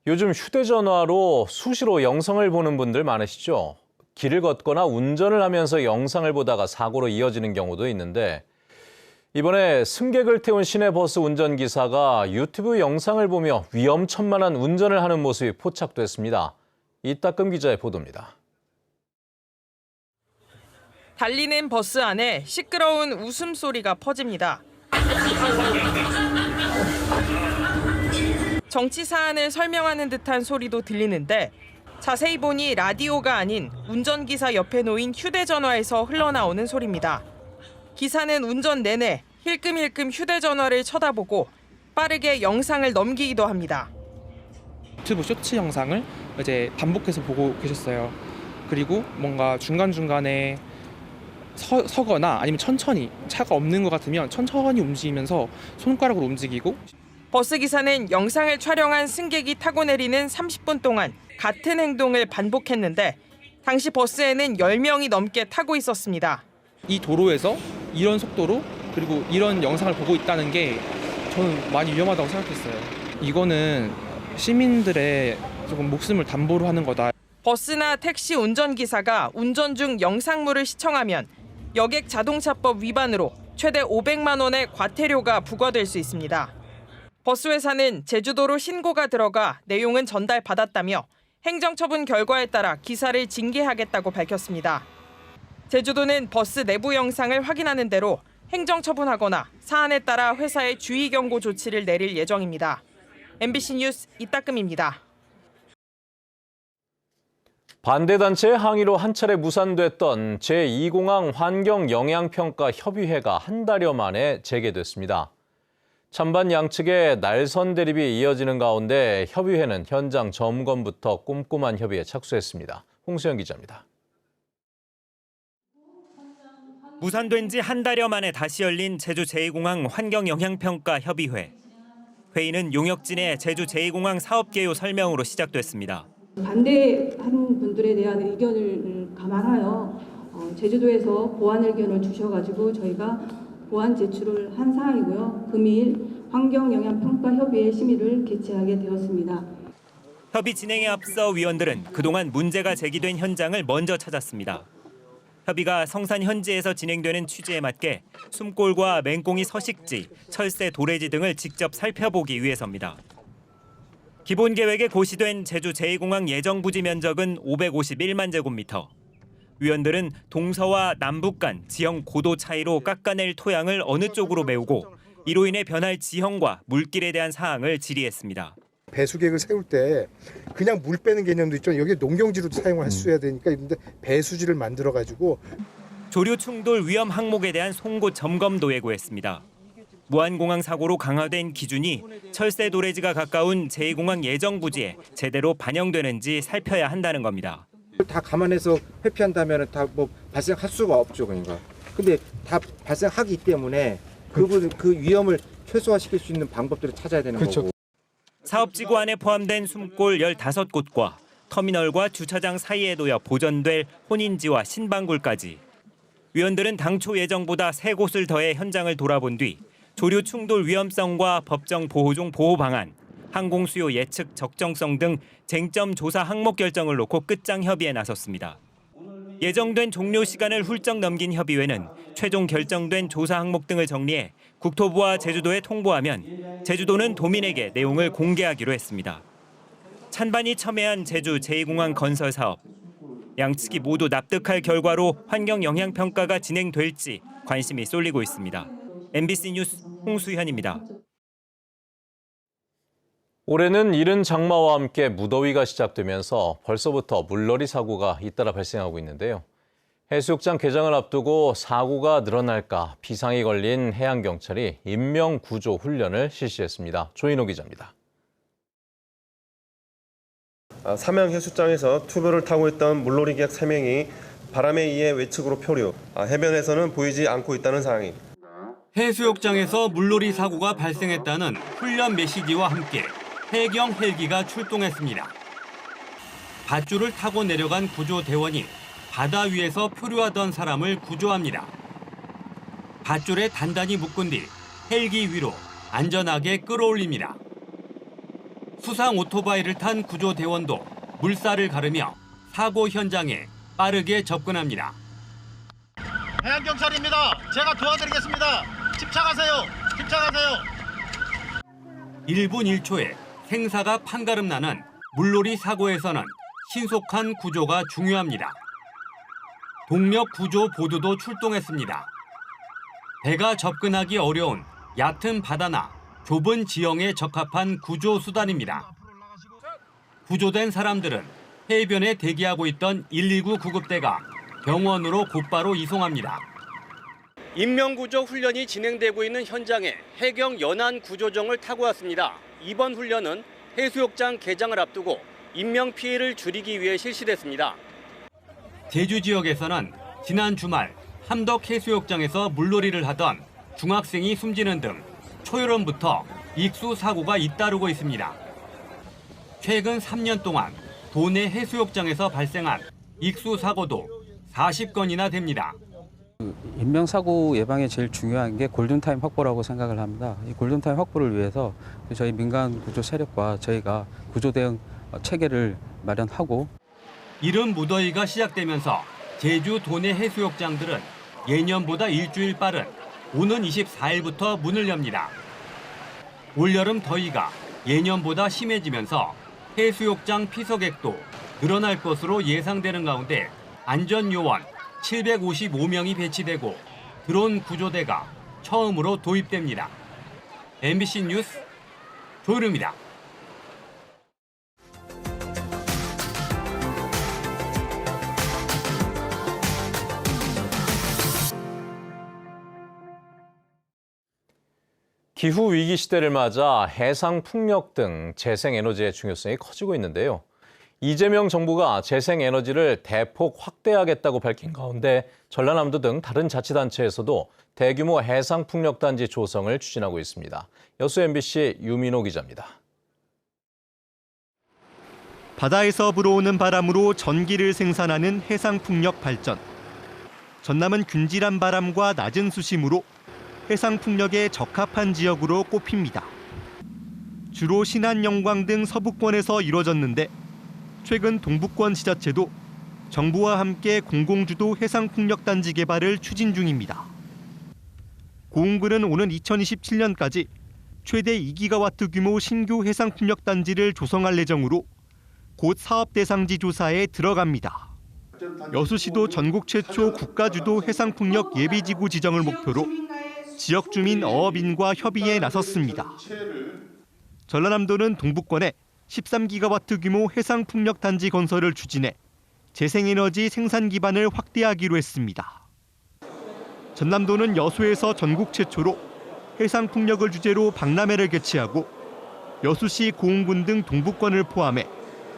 요즘 휴대전화로 수시로 영상을 보는 분들 많으시죠? 길을 걷거나 운전을 하면서 영상을 보다가 사고로 이어지는 경우도 있는데 이번에 승객을 태운 시내버스 운전기사가 유튜브 영상을 보며 위험천만한 운전을 하는 모습이 포착됐습니다. 이따금 기자의 보도입니다. 달리는 버스 안에 시끄러운 웃음소리가 퍼집니다. 정치 사안을 설명하는 듯한 소리도 들리는데 자세히 보니 라디오가 아닌 운전기사 옆에 놓인 휴대전화에서 흘러나오는 소리입니다. 기사는 운전 내내 힐끔힐끔 휴대전화를 쳐다보고 빠르게 영상을 넘기기도 합니다. 유튜브 쇼츠 영상을 이제 반복해서 보고 계셨어요. 그리고 뭔가 중간중간에 서거나 아니면 천천히 차가 없는 것 같으면 천천히 움직이면서 손가락으로 움직이고 버스 기사는 영상을 촬영한 승객이 타고 내리는 30분 동안 같은 행동을 반복했는데 당시 버스에는 10명이 넘게 타고 있었습니다. 이 도로에서 이런 속도로 그리고 이런 영상을 보고 있다는 게 저는 많이 위험하다고 생각했어요. 이거는 시민들의 조금 목숨을 담보로 하는 거다. 버스나 택시 운전기사가 운전 중 영상물을 시청하면 여객 자동차법 위반으로 최대 500만 원의 과태료가 부과될 수 있습니다. 버스 회사는 제주도로 신고가 들어가 내용은 전달받았다며 행정처분 결과에 따라 기사를 징계하겠다고 밝혔습니다. 제주도는 버스 내부 영상을 확인하는 대로 행정처분하거나 사안에 따라 회사에 주의 경고 조치를 내릴 예정입니다. MBC 뉴스 이따금입니다. 반대단체의 항의로 한 차례 무산됐던 제2공항 환경영향평가협의회가 한 달여 만에 재개됐습니다. 찬반 양측의 날선 대립이 이어지는 가운데 협의회는 현장 점검부터 꼼꼼한 협의에 착수했습니다. 홍수영 기자입니다. 무산된 지 한 달여 만에 다시 열린 제주 제2공항 환경영향평가 협의회. 회의는 용역진의 제주 제2공항 사업개요 설명으로 시작됐습니다. 반대하는 분들에 대한 의견을 감안하여 제주도에서 보완 의견을 주셔가지고 저희가 보완 제출을 한 사항이고요. 금일 환경영향평가협의회 심의를 개최하게 되었습니다. 협의 진행에 앞서 위원들은 그동안 문제가 제기된 현장을 먼저 찾았습니다. 협의가 성산 현지에서 진행되는 취지에 맞게 숨골과 맹꽁이 서식지, 철새 도래지 등을 직접 살펴보기 위해서입니다. 기본 계획에 고시된 제주 제2공항 예정 부지 면적은 551만 제곱미터. 위원들은 동서와 남북 간 지형 고도 차이로 깎아낼 토양을 어느 쪽으로 메우고 이로 인해 변할 지형과 물길에 대한 사항을 질의했습니다. 배수계획을 세울 때 그냥 물 빼는 개념도 있죠. 여기 농경지로도 사용할 수 있어야 되니까 근데 배수지를 만들어 가지고 조류 충돌 위험 항목에 대한 송곳 점검도 예고했습니다. 무안공항 사고로 강화된 기준이 철새 도래지가 가까운 제2공항 예정 부지에 제대로 반영되는지 살펴야 한다는 겁니다. 다 감안해서 회피한다면 다 뭐 발생할 수가 없죠, 그러니까. 근데 다 발생하기 때문에 그 위험을 최소화시킬 수 있는 방법들을 찾아야 되는 거고. 사업지구 안에 포함된 숨골 15곳과 터미널과 주차장 사이에 놓여 보존될 혼인지와 신방굴까지. 위원들은 당초 예정보다 3곳을 더해 현장을 돌아본 뒤 조류 충돌 위험성과 법정 보호종 보호 방안, 항공 수요 예측 적정성 등 쟁점 조사 항목 결정을 놓고 끝장 협의에 나섰습니다. 예정된 종료 시간을 훌쩍 넘긴 협의회는 최종 결정된 조사 항목 등을 정리해 국토부와 제주도에 통보하면 제주도는 도민에게 내용을 공개하기로 했습니다. 찬반이 첨예한 제주 제2공항 건설 사업. 양측이 모두 납득할 결과로 환경 영향 평가가 진행될지 관심이 쏠리고 있습니다. MBC 뉴스 홍수현입니다. 올해는 이른 장마와 함께 무더위가 시작되면서 벌써부터 물놀이 사고가 잇따라 발생하고 있는데요. 해수욕장 개장을 앞두고 사고가 늘어날까 비상이 걸린 해양경찰이 인명구조 훈련을 실시했습니다. 조인호 기자입니다. 삼양해수장에서 투별을 타고 있던 물놀이객 3명이 바람에 의해 외측으로 표류, 해변에서는 보이지 않고 있다는 상황입니다. 해수욕장에서 물놀이 사고가 발생했다는 훈련 메시지와 함께 해경 헬기가 출동했습니다. 밧줄을 타고 내려간 구조대원이 바다 위에서 표류하던 사람을 구조합니다. 밧줄에 단단히 묶은 뒤 헬기 위로 안전하게 끌어올립니다. 수상 오토바이를 탄 구조대원도 물살을 가르며 사고 현장에 빠르게 접근합니다. 해양경찰입니다. 제가 도와드리겠습니다. 침착하세요. 침착하세요. 1분 1초에 생사가 판가름 나는 물놀이 사고에서는 신속한 구조가 중요합니다. 동력 구조 보드도 출동했습니다. 배가 접근하기 어려운 얕은 바다나 좁은 지형에 적합한 구조 수단입니다. 구조된 사람들은 해변에 대기하고 있던 119 구급대가 병원으로 곧바로 이송합니다. 인명구조 훈련이 진행되고 있는 현장에 해경 연안 구조정을 타고 왔습니다. 이번 훈련은 해수욕장 개장을 앞두고 인명 피해를 줄이기 위해 실시됐습니다. 제주 지역에서는 지난 주말 함덕 해수욕장에서 물놀이를 하던 중학생이 숨지는 등 초여름부터 익수 사고가 잇따르고 있습니다. 최근 3년 동안 도내 해수욕장에서 발생한 익수 사고도 40건이나 됩니다. 인명사고 예방에 제일 중요한 게 골든타임 확보라고 생각을 합니다. 이 골든타임 확보를 위해서 저희 민간 구조 세력과 저희가 구조 대응 체계를 마련하고 이른 무더위가 시작되면서 제주 도내 해수욕장들은 예년보다 일주일 빠른 오는 24일부터 문을 엽니다. 올여름 더위가 예년보다 심해지면서 해수욕장 피서객도 늘어날 것으로 예상되는 가운데 안전요원 755명이 배치되고 드론 구조대가 처음으로 도입됩니다. MBC 뉴스 조유루입니다. 기후위기 시대를 맞아 해상 풍력 등 재생에너지의 중요성이 커지고 있는데요. 이재명 정부가 재생에너지를 대폭 확대하겠다고 밝힌 가운데 전라남도 등 다른 자치단체에서도 대규모 해상풍력단지 조성을 추진하고 있습니다. 여수 MBC 유민호 기자입니다. 바다에서 불어오는 바람으로 전기를 생산하는 해상풍력 발전. 전남은 균질한 바람과 낮은 수심으로 해상풍력에 적합한 지역으로 꼽힙니다. 주로 신안, 영광 등 서부권에서 이뤄졌는데 최근 동부권 지자체도 정부와 함께 공공주도 해상풍력단지 개발을 추진 중입니다. 고흥군은 오는 2027년까지 최대 2기가와트 규모 신규 해상풍력단지를 조성할 예정으로 곧 사업 대상지 조사에 들어갑니다. 여수시도 전국 최초 국가주도 해상풍력 예비지구 지정을 목표로 지역 주민 어업인과 협의에 나섰습니다. 전라남도는 동부권에 13기가와트 규모 해상풍력단지 건설을 추진해 재생에너지 생산 기반을 확대하기로 했습니다. 전남도는 여수에서 전국 최초로 해상풍력을 주제로 박람회를 개최하고 여수시, 고흥군 등 동부권을 포함해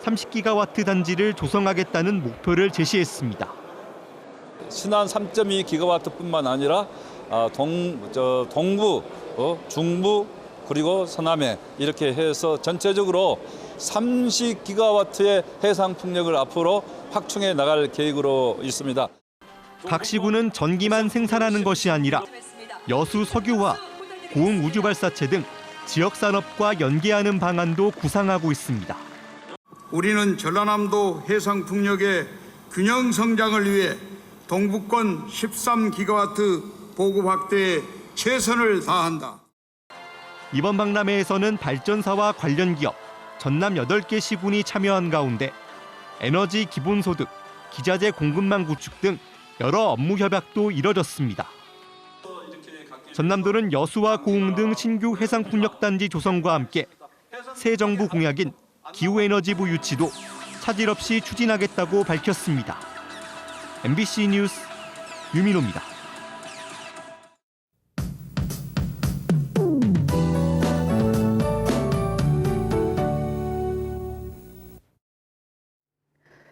30기가와트 단지를 조성하겠다는 목표를 제시했습니다. 신안 3.2기가와트뿐만 아니라 동부, 중부, 그리고 서남해 이렇게 해서 전체적으로 30기가와트의 해상풍력을 앞으로 확충해 나갈 계획으로 있습니다. 각 시군은 전기만 생산하는 것이 아니라 여수 석유화, 고흥 우주발사체 등 지역 산업과 연계하는 방안도 구상하고 있습니다. 우리는 전라남도 해상풍력의 균형 성장을 위해 동부권 13기가와트 보급 확대에 최선을 다한다. 이번 박람회에서는 발전사와 관련 기업, 전남 8개 시군이 참여한 가운데 에너지 기본소득, 기자재 공급망 구축 등 여러 업무 협약도 이뤄졌습니다. 전남도는 여수와 고흥 등 신규 해상풍력단지 조성과 함께 새 정부 공약인 기후에너지부 유치도 차질 없이 추진하겠다고 밝혔습니다. MBC 뉴스 유민호입니다.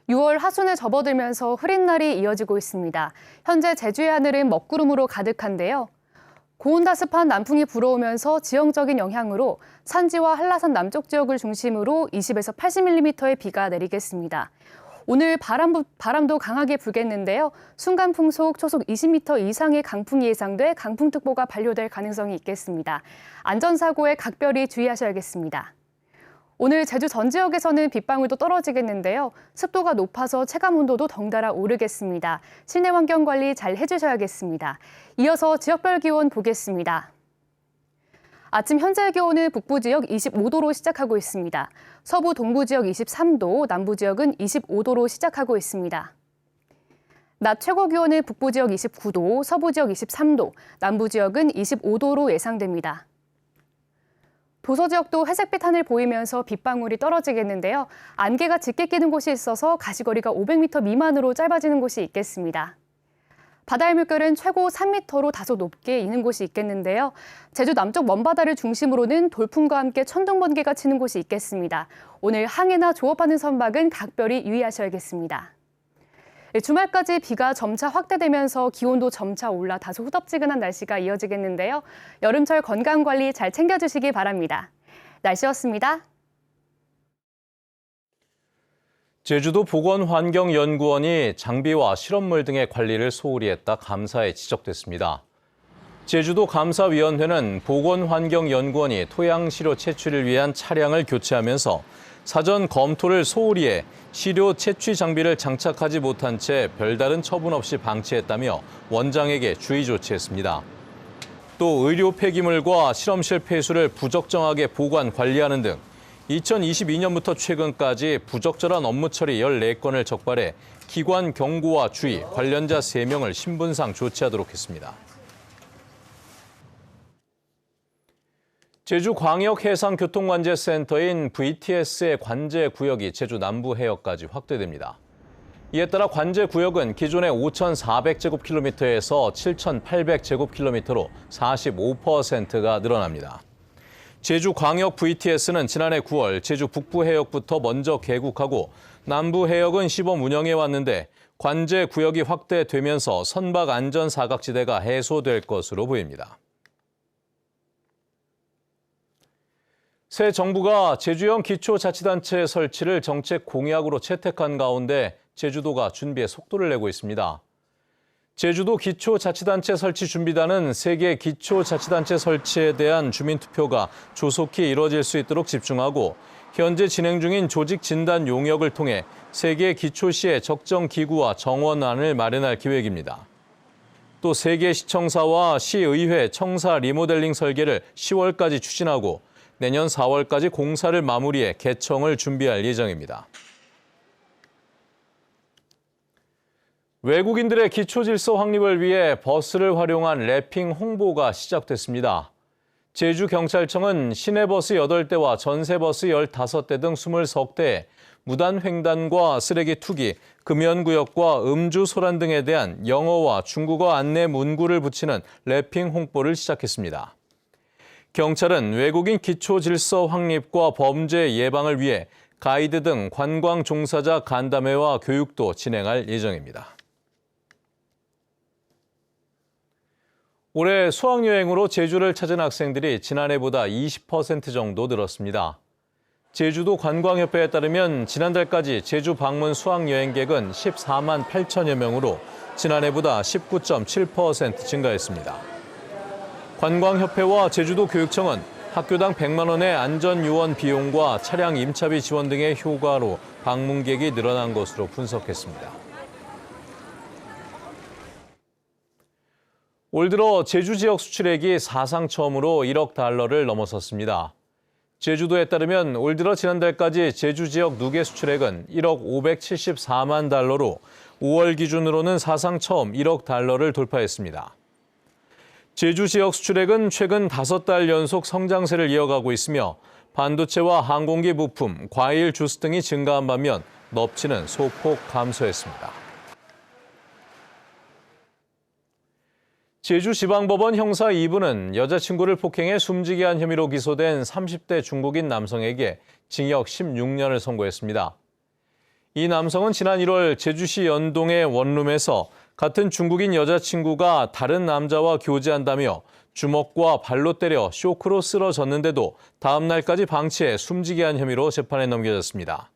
(6월) 하순에 접어들면서 흐린 날이 이어지고 있습니다. 현재 제주의 하늘은 먹구름으로 가득한데요. 고온다습한 남풍이 불어오면서 지형적인 영향으로 산지와 한라산 남쪽 지역을 중심으로 20에서 80mm의 비가 내리겠습니다. 오늘 바람도 강하게 불겠는데요. 순간 풍속 초속 20m 이상의 강풍이 예상돼 강풍특보가 발효될 가능성이 있겠습니다. 안전사고에 각별히 주의하셔야겠습니다. 오늘 제주 전 지역에서는 빗방울도 떨어지겠는데요. 습도가 높아서 체감온도도 덩달아 오르겠습니다. 실내 환경 관리 잘 해주셔야겠습니다. 이어서 지역별 기온 보겠습니다. 아침 현재 기온은 북부 지역 25도로 시작하고 있습니다. 서부 동부 지역 23도, 남부 지역은 25도로 시작하고 있습니다. 낮 최고 기온은 북부 지역 29도, 서부 지역 23도, 남부 지역은 25도로 예상됩니다. 도서 지역도 회색빛 하늘 보이면서 빗방울이 떨어지겠는데요. 안개가 짙게 끼는 곳이 있어서 가시거리가 500m 미만으로 짧아지는 곳이 있겠습니다. 바다의 물결은 최고 3m로 다소 높게 있는 곳이 있겠는데요. 제주 남쪽 먼바다를 중심으로는 돌풍과 함께 천둥 번개가 치는 곳이 있겠습니다. 오늘 항해나 조업하는 선박은 각별히 유의하셔야겠습니다. 주말까지 비가 점차 확대되면서 기온도 점차 올라 다소 후덥지근한 날씨가 이어지겠는데요. 여름철 건강관리 잘 챙겨주시기 바랍니다. 날씨였습니다. 제주도 보건환경연구원이 장비와 실험물 등의 관리를 소홀히 했다 감사에 지적됐습니다. 제주도 감사위원회는 보건환경연구원이 토양시료 채취를 위한 차량을 교체하면서 사전 검토를 소홀히 해 시료 채취 장비를 장착하지 못한 채 별다른 처분 없이 방치했다며 원장에게 주의 조치했습니다. 또 의료 폐기물과 실험실 폐수를 부적정하게 보관, 관리하는 등 2022년부터 최근까지 부적절한 업무 처리 14건을 적발해 기관 경고와 주의, 관련자 3명을 신분상 조치하도록 했습니다. 제주광역해상교통관제센터인 VTS의 관제구역이 제주 남부 해역까지 확대됩니다. 이에 따라 관제구역은 기존의 5,400제곱킬로미터에서 7,800제곱킬로미터로 45%가 늘어납니다. 제주광역 VTS는 지난해 9월 제주 북부 해역부터 먼저 개국하고 남부 해역은 시범 운영해 왔는데 관제구역이 확대되면서 선박 안전 사각지대가 해소될 것으로 보입니다. 새 정부가 제주형 기초자치단체 설치를 정책 공약으로 채택한 가운데 제주도가 준비에 속도를 내고 있습니다. 제주도 기초자치단체 설치 준비단은 세계 기초자치단체 설치에 대한 주민투표가 조속히 이뤄질 수 있도록 집중하고 현재 진행 중인 조직 진단 용역을 통해 세계 기초시의 적정 기구와 정원안을 마련할 계획입니다. 또 세계 시청사와 시의회 청사 리모델링 설계를 10월까지 추진하고 내년 4월까지 공사를 마무리해 개청을 준비할 예정입니다. 외국인들의 기초질서 확립을 위해 버스를 활용한 랩핑 홍보가 시작됐습니다. 제주경찰청은 시내버스 8대와 전세버스 15대 등 23대에 무단횡단과 쓰레기 투기, 금연구역과 음주 소란 등에 대한 영어와 중국어 안내 문구를 붙이는 랩핑 홍보를 시작했습니다. 경찰은 외국인 기초질서 확립과 범죄 예방을 위해 가이드 등 관광 종사자 간담회와 교육도 진행할 예정입니다. 올해 수학여행으로 제주를 찾은 학생들이 지난해보다 20% 정도 늘었습니다. 제주도 관광협회에 따르면 지난달까지 제주 방문 수학여행객은 14만 8천여 명으로 지난해보다 19.7% 증가했습니다. 관광협회와 제주도 교육청은 학교당 100만 원의 안전요원 비용과 차량 임차비 지원 등의 효과로 방문객이 늘어난 것으로 분석했습니다. 올 들어 제주 지역 수출액이 사상 처음으로 1억 달러를 넘어섰습니다. 제주도에 따르면 올 들어 지난달까지 제주 지역 누계 수출액은 1억 574만 달러로 5월 기준으로는 사상 처음 1억 달러를 돌파했습니다. 제주 지역 수출액은 최근 5달 연속 성장세를 이어가고 있으며 반도체와 항공기 부품, 과일, 주스 등이 증가한 반면 넙치는 소폭 감소했습니다. 제주지방법원 형사 2부는 여자친구를 폭행해 숨지게 한 혐의로 기소된 30대 중국인 남성에게 징역 16년을 선고했습니다. 이 남성은 지난 1월 제주시 연동의 원룸에서 같은 중국인 여자친구가 다른 남자와 교제한다며 주먹과 발로 때려 쇼크로 쓰러졌는데도 다음 날까지 방치해 숨지게 한 혐의로 재판에 넘겨졌습니다.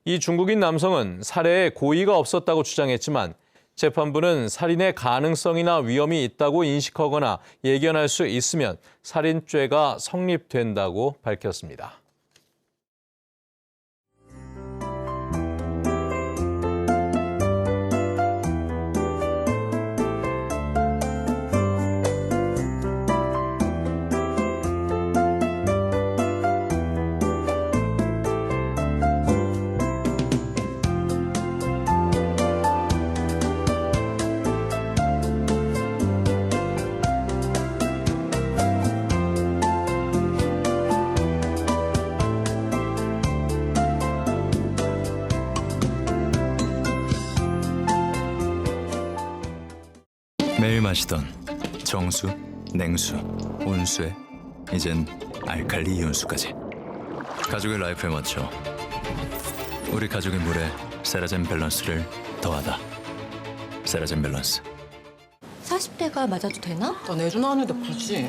이 중국인 남성은 살해에 고의가 없었다고 주장했지만 재판부는 살인의 가능성이나 위험이 있다고 인식하거나 예견할 수 있으면 살인죄가 성립된다고 밝혔습니다. 마시던 정수, 냉수, 온수에 이젠 알칼리 이온수까지. 가족의 라이프에 맞춰 우리 가족의 물에 세라젬 밸런스를 더하다. 세라젬 밸런스. 40대가 맞아도 되나? 난 애도 나왔는데 굳이.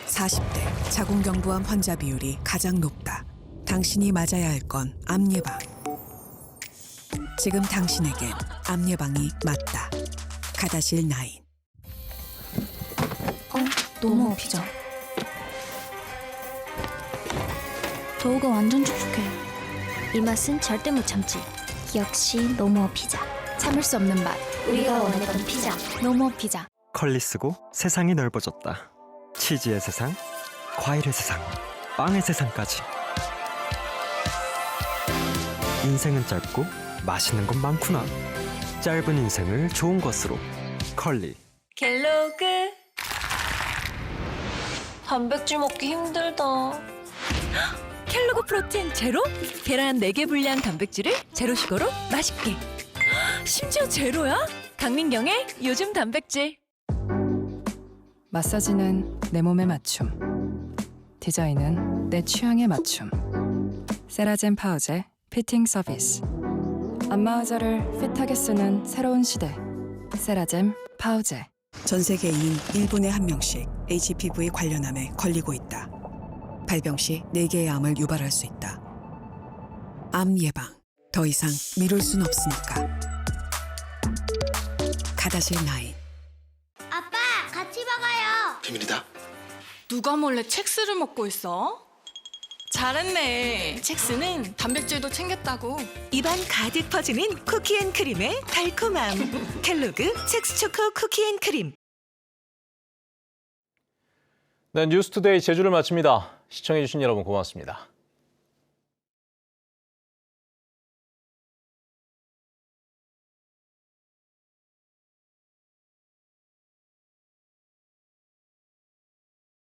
40대 자궁경부암 환자 비율이 가장 높다. 당신이 맞아야 할 건 암 예방. 지금 당신에겐 암 예방이 맞다. 가다실 9. 너무 아프죠? 도우가 완전 촉촉해. 이 맛은 절대 못 참지. 역시 노모어 피자. 참을 수 없는 맛. 우리가 원하던 피자. 노모어 피자. 컬리 쓰고 세상이 넓어졌다. 치즈의 세상, 과일의 세상, 빵의 세상까지. 인생은 짧고 맛있는 건 많구나. 짧은 인생을 좋은 것으로. 컬리. 켈로그. 단백질 먹기 힘들다. 켈로그 프로틴 제로? 계란 4개 분량 단백질을 제로 슈거로 맛있게. 심지어 제로야? 강민경의 요즘 단백질. 마사지는 내 몸에 맞춤. 디자인은 내 취향에 맞춤. 세라젬 파우제 피팅 서비스. 안마 의자를 핏하게 쓰는 새로운 시대. 세라젬 파우제. 전 세계인 1분에 1명씩 HPV 관련암에 걸리고 있다. 발병 시 4개의 암을 유발할 수 있다. 암 예방. 더 이상 미룰 순 없으니까. 가다실 9. 아빠, 같이 먹어요. 비밀이다. 누가 몰래 첵스를 먹고 있어? 잘했네. 첵스는 단백질도 챙겼다고. 입안 가득 퍼지는 쿠키앤크림의 달콤함. 켈로그 첵스초코 쿠키앤크림. 네, 뉴스투데이 제주를 마칩니다. 시청해주신 여러분 고맙습니다.